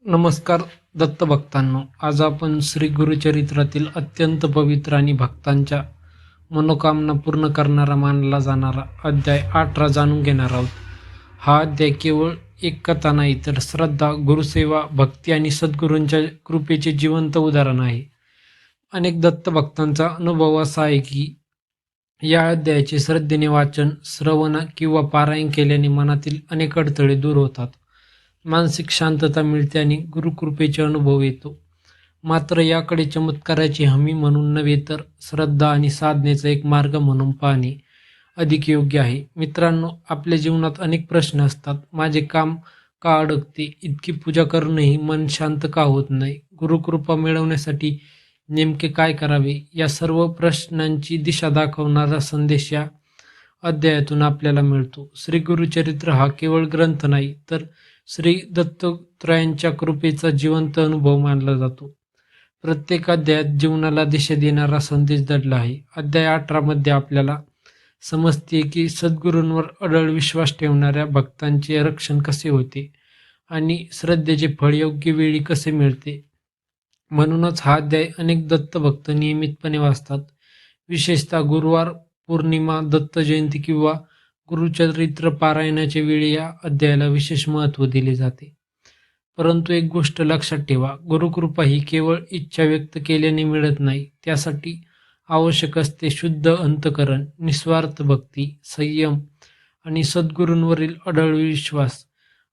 नमस्कार दत्तभक्तांनो. आज आपण श्री गुरुचरित्रातील अत्यंत पवित्र आणि भक्तांच्या मनोकामना पूर्ण करणारा मानला जाणारा अध्याय 18 जाणून घेणार आहोत. हा अध्याय केवळ एक कथा नाही, तर श्रद्धा, गुरुसेवा, भक्ती आणि सद्गुरूंच्या कृपेचे जिवंत उदाहरण आहे. अनेक दत्तभक्तांचा अनुभव असा आहे की या अध्यायाचे श्रद्धेने वाचन, श्रवण किंवा पारायण केल्याने मनातील अनेक अडथळे दूर होतात, मानसिक शांतता मिळते आणि गुरुकृपेचे अनुभव येतो. मात्र याकडे चमत्काराची हमी म्हणून नव्हे, तर श्रद्धा आणि साधनेचा एक मार्ग म्हणून पाहणे अधिक योग्य आहे. मित्रांनो, आपल्या जीवनात अनेक प्रश्न असतात. माझे काम का अडकते? इतकी पूजा करूनही मन शांत का होत नाही? गुरुकृपा मिळवण्यासाठी नेमके काय करावे? या सर्व प्रश्नांची दिशा दाखवणारा संदेश या अध्यायातून आपल्याला मिळतो. श्री गुरुचरित्र हा केवळ ग्रंथ नाही, तर श्री दत्तात्रयांच्या कृपेचा जिवंत अनुभव मानला जातो. प्रत्येक अध्यायात जीवनाला दिशा देणारा संदेश दडला आहे. अध्याय 18 मध्ये आपल्याला समजते की सद्गुरूंवर अढळ विश्वास ठेवणाऱ्या भक्तांचे रक्षण कसे होते आणि श्रद्धेचे फळ योग्य वेळी कसे मिळते. म्हणूनच हा अध्याय अनेक दत्तभक्त नियमितपणे वाचतात. विशेषतः गुरुवार, पौर्णिमा, दत्त जयंती किंवा गुरुचरित्र पारायणाच्या वेळी या अध्यायाला विशेष महत्त्व दिले जाते. परंतु एक गोष्ट लक्षात ठेवा, गुरुकृपा ही केवळ इच्छा व्यक्त केल्याने मिळत नाही. त्यासाठी आवश्यक असते शुद्ध अंतकरण, निस्वार्थ भक्ती, संयम आणि सद्गुरूंवरील अढळ विश्वास.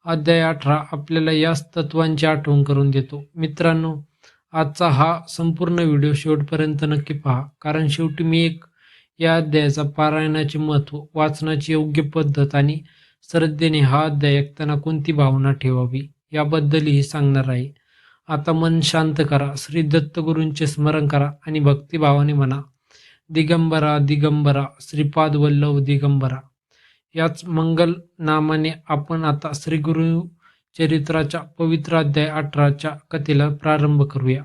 अध्याय 18 आपल्याला याच तत्वांची आठवण करून देतो. मित्रांनो, आजचा हा संपूर्ण व्हिडिओ शेवटपर्यंत नक्की पहा, कारण शेवटी मी या अध्यायाचा पारायणाचे महत्त्व, वाचनाची योग्य पद्धत आणि श्रद्धेने हा अध्याय ऐकताना कोणती भावना ठेवावी याबद्दलही सांगणार आहे. आता मन शांत करा, श्री दत्तगुरूंचे स्मरण करा आणि भक्तिभावाने म्हणा, दिगंबरा दिगंबरा, श्रीपाद वल्लभ दिगंबरा. याच मंगल नामाने आपण आता श्री गुरु चरित्राच्या पवित्र अध्याय 18च्या कथेला प्रारंभ करूया.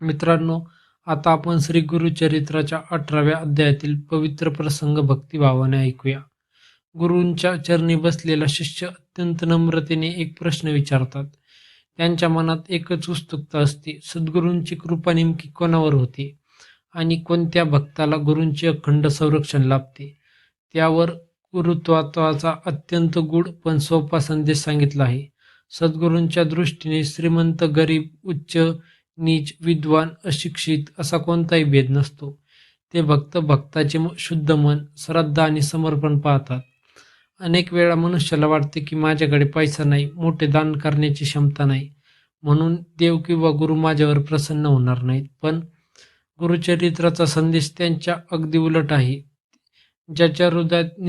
मित्रांनो, आता आपण श्री गुरुचरित्राच्या 18व्या अध्यायातील पवित्र प्रसंग भक्तिभावाने ऐकूया. गुरूंच्या चरणी बसलेला शिष्य अत्यंत नम्रतेने एक प्रश्न विचारतात. त्यांच्या मनात एकच उत्सुकता असते, सद्गुरूंची कृपा नेमकी कोणावर होते आणि कोणत्या भक्ताला गुरूंचे अखंड संरक्षण लाभते. त्यावर गुरुत्वाचा अत्यंत गूढ पण सोपा संदेश सांगितला आहे. सद्गुरूंच्या दृष्टीने श्रीमंत, गरीब, उच्च नीच, विद्वान, अशिक्षित असा कोणताही भेद नसतो. ते भक्ताचे शुद्ध मन, श्रद्धा आणि समर्पण पाहतात. अनेक वेळा मनुष्याला वाटते की माझ्याकडे पैसा नाही, मोठे दान करण्याची क्षमता नाही, म्हणून देव किंवा गुरु माझ्यावर प्रसन्न होणार नाहीत. पण गुरुचरित्राचा संदेश त्यांच्या अगदी उलट आहे. ज्याच्या हृदयात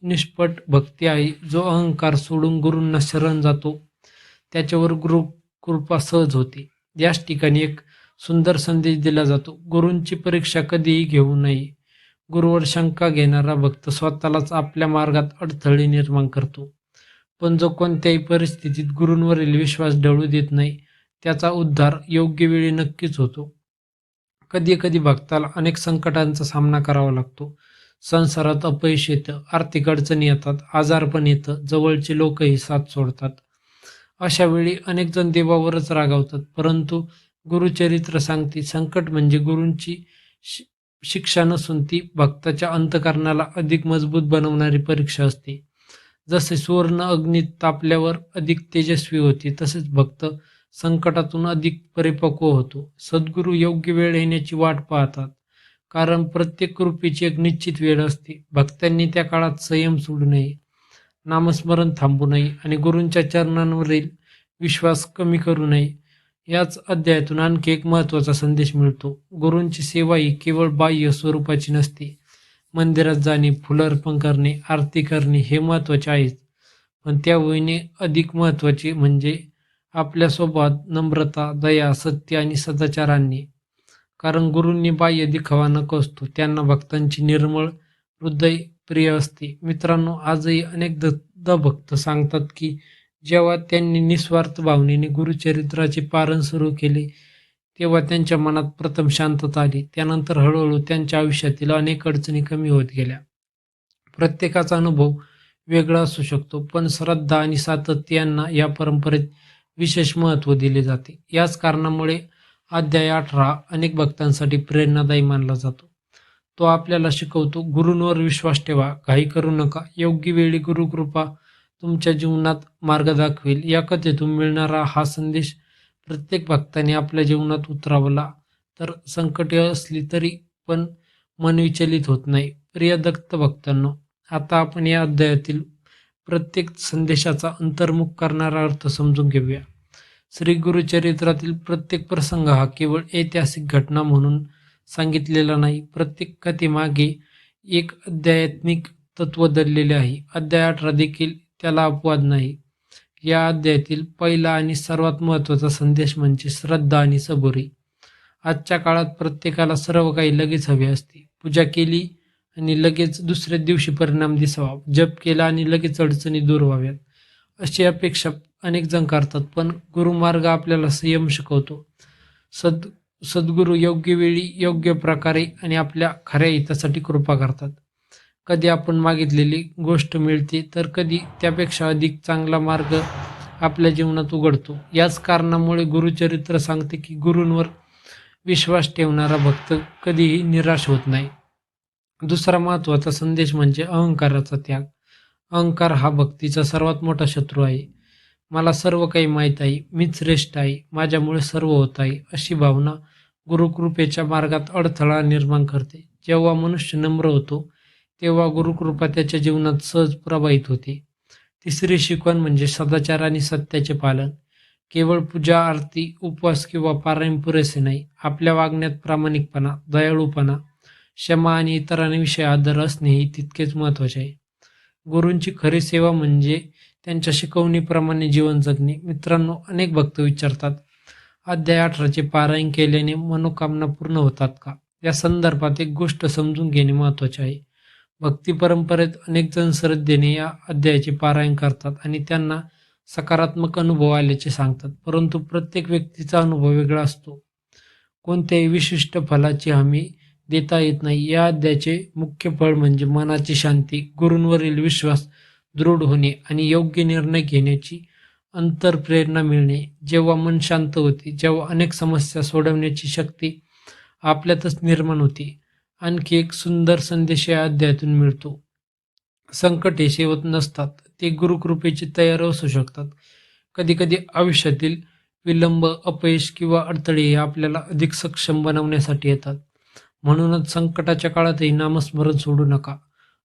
निष्पट भक्ती आहे, जो अहंकार सोडून गुरूंना शरण जातो, त्याच्यावर गुरु कृपा सहज होते. याच ठिकाणी एक सुंदर संदेश दिला जातो. गुरूंची परीक्षा कधीही घेऊ नये. गुरुवर शंका घेणारा भक्त स्वतःलाच आपल्या मार्गात अडथळे निर्माण करतो. पण जो कोणत्याही परिस्थितीत गुरूंवरील विश्वास ढळू देत नाही, त्याचा उद्धार योग्य वेळी नक्कीच होतो. कधी कधी भक्ताला अनेक संकटांचा सामना करावा लागतो. संसारात अपयश येतं, आर्थिक अडचणी येतात, आजारपण येतं, जवळचे लोकही साथ सोडतात. अशा वेळी अनेक जण देवावरच रागावतात. परंतु गुरुचरित्र सांगते, संकट म्हणजे गुरूंची शिक्षा नसून ती भक्ताच्या अंतःकरणाला अधिक मजबूत बनवणारी परीक्षा असते. जसे सुवर्ण अग्नीत तापल्यावर अधिक तेजस्वी होते, तसेच भक्त संकटातून अधिक परिपक्व होतो. सद्गुरू योग्य वेळ येण्याची वाट पाहतात, कारण प्रत्येक कृपेची एक निश्चित वेळ असते. भक्तांनी त्या काळात संयम सोडू नये, नामस्मरण थांबू नये आणि गुरूंच्या चरणांवरील विश्वास कमी करू नये. याच अध्यायातून आणखी एक महत्त्वाचा संदेश मिळतो. गुरूंची सेवा ही केवळ बाह्य स्वरूपाची नसते. मंदिरात जाणे, फुलं अर्पण करणे, आरती करणे हे महत्त्वाचे आहेच, पण त्याहूनही अधिक महत्त्वाचे म्हणजे आपल्या स्वभावात नम्रता, दया, सत्य आणि सदाचार आणणे. कारण गुरूंनी बाह्य दिखावा नको असतो, त्यांना भक्तांची निर्मळ हृदय प्रिय असते. मित्रांनो, आजही अनेक भक्त सांगतात की जेव्हा त्यांनी निस्वार्थ भावनेने गुरुचरित्राचे पारण सुरू केले, तेव्हा त्यांच्या मनात प्रथम शांतता आली. त्यानंतर हळूहळू त्यांच्या आयुष्यातील अनेक अडचणी कमी होत गेल्या. प्रत्येकाचा अनुभव वेगळा असू शकतो, पण श्रद्धा आणि सातत्य यांना या परंपरेत विशेष महत्त्व दिले जाते. याच कारणामुळे अध्याय 18 अनेक भक्तांसाठी प्रेरणादायी मानला जातो. तो आपल्याला शिकवतो, गुरूंवर विश्वास ठेवा, घाई करू नका, योग्य वेळी गुरुकृपा तुमच्या जीवनात मार्ग दाखवेल. या कथेतून मिळणारा हा संदेश प्रत्येक भक्ताने आपल्या जीवनात उतरवला तर संकटे असली तरी पण मन विचलित होत नाही. प्रिय दत्त भक्तांनो, आता आपण या अध्यायातील प्रत्येक संदेशाचा अंतर्मुख करणारा अर्थ समजून घेऊया. श्री गुरुचरित्रातील प्रत्येक प्रसंग हा केवळ ऐतिहासिक घटना म्हणून सांगितलेला नाही. प्रत्येक कथेमागे एक अध्यात्मिक तत्व दडलेले आहे. अध्याय 18 देखील त्याला अपवाद नाही. या अध्यायातील पहिला आणि सर्वात महत्त्वाचा संदेश म्हणजे श्रद्धा आणि सबुरी. आजच्या काळात प्रत्येकाला सर्व काही लगेच हवे असते. पूजा केली आणि लगेच दुसऱ्या दिवशी परिणाम दिसावा, जप केला आणि लगेच अडचणी दूर व्हाव्यात, अशी अपेक्षा अनेक जण करतात. पण गुरुमार्ग आपल्याला संयम शिकवतो. सद्गुरू योग्य वेळी, योग्य प्रकारे आणि आपल्या खऱ्या हितासाठी कृपा करतात. कधी आपण मागितलेली गोष्ट मिळते तर कधी त्यापेक्षा अधिक चांगला मार्ग आपल्या जीवनात उघडतो. याच कारणामुळे गुरुचरित्र सांगते की गुरूंवर विश्वास ठेवणारा भक्त कधीही निराश होत नाही. दुसरा महत्त्वाचा संदेश म्हणजे अहंकाराचा त्याग. अहंकार हा भक्तीचा सर्वात मोठा शत्रू आहे. मला सर्व काही माहीत आहे, मीच श्रेष्ठ आहे, माझ्यामुळे सर्व होत आहे, अशी भावना गुरुकृपेच्या मार्गात अडथळा निर्माण करते. जेव्हा मनुष्य नम्र होतो तेव्हा गुरुकृपा त्याच्या जीवनात सहज प्रवाहित होते. तिसरी शिकवण म्हणजे सदाचार आणि सत्याचे पालन. केवळ पूजा, आरती, उपवास किंवा पारायण पुरेसे नाही. आपल्या वागण्यात प्रामाणिकपणा, दयाळूपणा, क्षमा आणि इतरांविषयी आदर असणेही तितकेच महत्त्वाचे आहे. गुरूंची खरी सेवा म्हणजे त्यांच्या शिकवणीप्रमाणे जीवन जगणे. मित्रांनो, अनेक भक्त विचारतात, अध्याय 18चे पारायण केल्याने मनोकामना पूर्ण होतात का? या संदर्भात एक गोष्ट समजून घेणे महत्त्वाचे आहे. भक्ती परंपरेत अनेक जण श्रद्धेने या अध्यायाचे पारायण करतात आणि त्यांना सकारात्मक अनुभव आल्याचे सांगतात. परंतु प्रत्येक व्यक्तीचा अनुभव वेगळा असतो. कोणत्याही विशिष्ट फलाची हमी देता येत नाही. या अध्यायाचे मुख्य फळ म्हणजे मनाची शांती, गुरूंवरील विश्वास दृढ होणे आणि योग्य निर्णय घेण्याची अंतरप्रेरणा मिळणे. जेव्हा मन शांत होते, जेव्हा अनेक समस्या सोडवण्याची शक्ती आपल्यातच निर्माण होते. आणखी एक सुंदर संदेश या अध्यायातून मिळतो. संकटे शेवट नसतात, ते गुरुकृपेची तयार असू शकतात. कधीकधी आयुष्यातील विलंब, अपयश किंवा अडथळे हे आपल्याला अधिक सक्षम बनवण्यासाठी येतात. म्हणूनच संकटाच्या काळातही नामस्मरण सोडू नका.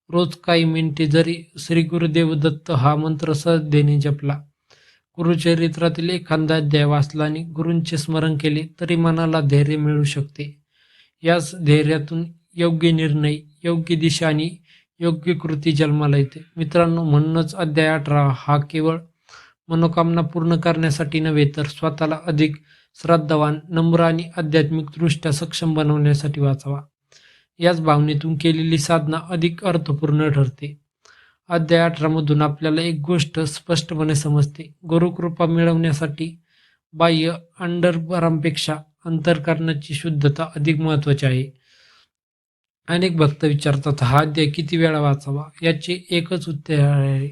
रोज काही मिनिटे जरी श्री गुरुदेव दत्त हा मंत्र श्रद्धेने जपला, गुरुचरित्रातील एखादा अध्याय वाचला आणि गुरूंचे स्मरण केले तरी मनाला धैर्य मिळू शकते. याच धैर्यातून योग्य निर्णय, योग्य दिशा आणि योग्य कृती जन्माला येते. मित्रांनो, म्हणूनच अध्याय 18 हा केवळ मनोकामना पूर्ण करण्यासाठी नव्हे तर स्वतःला अधिक श्रद्धावान, नम्र आणि आध्यात्मिकदृष्ट्या सक्षम बनवण्यासाठी वाचावा. याच भावनेतून केलेली साधना अधिक अर्थपूर्ण ठरते. अध्याय 18 मधून आपल्याला एक गोष्ट स्पष्टपणे समजते. गुरुकृपा मिळवण्यासाठी बाह्य आडंबरांपेक्षा अंतःकरणाची शुद्धता अधिक महत्त्वाची आहे. अनेक भक्त विचारतात, हा अध्याय किती वेळा वाचावा? याचे एकच उत्तर आहे,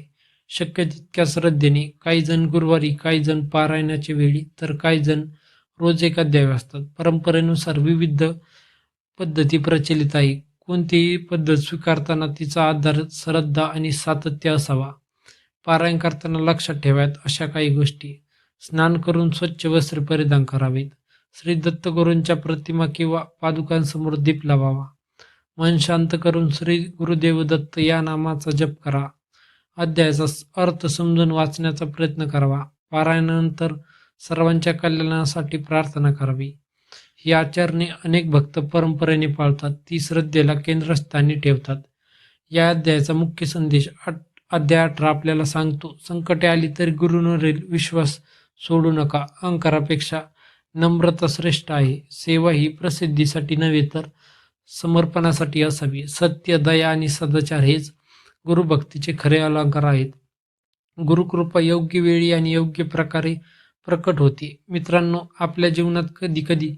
शक्य तितक्या श्रद्धेने. काही जण गुरुवारी, काही जण पारायणाच्या वेळी, तर काही जण रोज एक अध्याय वाचतात. परंपरेनुसार विविध पद्धती प्रचलित आहे. कोणतीही पद्धत स्वीकारताना तिचा आधार श्रद्धा आणि सातत्य असावा. पारायण करताना लक्षात ठेवाव्यात अशा काही गोष्टी. स्नान करून स्वच्छ वस्त्रे परिधान करावेत. श्री दत्तगुरूंच्या प्रतिमा किंवा पादुकांसमोर दीप लावावा. मन शांत करून श्री गुरुदेव दत्त या नामाचा जप करा. अध्यायाचा अर्थ समजून वाचण्याचा प्रयत्न करावा. पारायणानंतर सर्वांच्या कल्याणासाठी प्रार्थना करावी. ही आचरणे अनेक भक्त परंपरेने पाळतात, ती श्रद्धेला केंद्रस्थानी ठेवतात. या अध्यायाचा मुख्य संदेश अध्याय 18 आपल्याला सांगतो, संकटे आली तरी गुरूंवरील विश्वास सोडू नका. अहंकारापेक्षा नम्रता श्रेष्ठ आहे. सेवा ही प्रसिद्धीसाठी नव्हे तर समर्पणासाठी असावी. सत्य, दया आणि सदाचार हेच गुरुभक्तीचे खरे अलंकार आहेत. गुरुकृपा योग्य वेळी आणि योग्य प्रकारे प्रकट होते. मित्रांनो, आपल्या जीवनात कधी कधी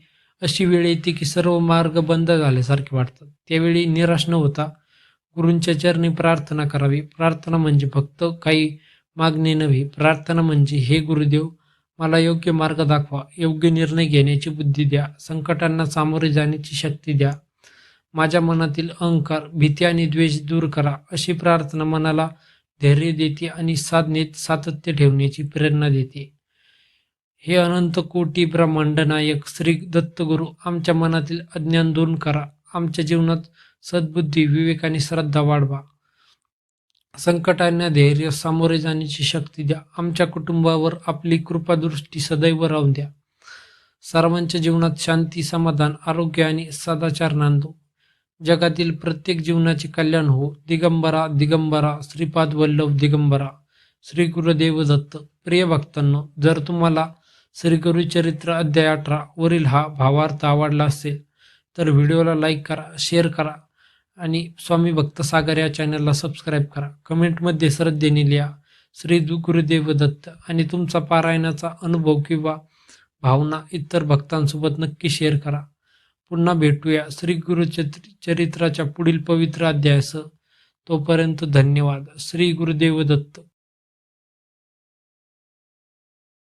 अशी वेळ येते की सर्व मार्ग बंद झाल्यासारखे वाटतात. त्यावेळी निराश न होता गुरूंच्या चरणी प्रार्थना करावी. प्रार्थना म्हणजे फक्त काही मागणे नव्हे. प्रार्थना म्हणजे, हे गुरुदेव, मला योग्य मार्ग दाखवा, योग्य निर्णय घेण्याची बुद्धी द्या, संकटांना सामोरे जाण्याची शक्ती द्या. माझ्या मनातील अहंकार, भीती आणि द्वेष दूर करा. अशी प्रार्थना मनाला धैर्य देते आणि साधनेत सातत्य ठेवण्याची प्रेरणा देते. हे अनंत कोटी ब्रह्मांड नायक श्री दत्तगुरु, आमच्या मनातील अज्ञान दूर करा. आमच्या जीवनात सद्बुद्धी, विवेक आणि श्रद्धा वाढवा. संकटांना धैर्य सामोरे जाण्याची शक्ती द्या. आमच्या कुटुंबावर आपली कृपादृष्टी सदैव राहून द्या. सर्वांच्या जीवनात शांती, समाधान, आरोग्य आणि सदाचार नांदो. जगातील प्रत्येक जीवनाचे कल्याण हो. दिगंबरा दिगंबरा श्रीपाद वल्लभ दिगंबरा. श्री गुरुदेव दत्त. प्रिय भक्तांनो, जर तुम्हाला श्री गुरुचरित्र अध्याय 18 वरील हा भावार्थ आवडला असेल तर व्हिडिओला लाईक करा, शेअर करा आणि स्वामी भक्त सागर या चॅनलला सबस्क्राईब करा. कमेंटमध्ये श्रद्धेने लिहा श्री गुरुदेव दत्त आणि तुमचा पारायणाचा अनुभव किंवा भावना इतर भक्तांसोबत नक्की शेअर करा. पुन्हा भेटूया श्री गुरुचरित्राच्या पुढील पवित्र अध्यायासह. तोपर्यंत धन्यवाद. श्री गुरुदेव दत्त.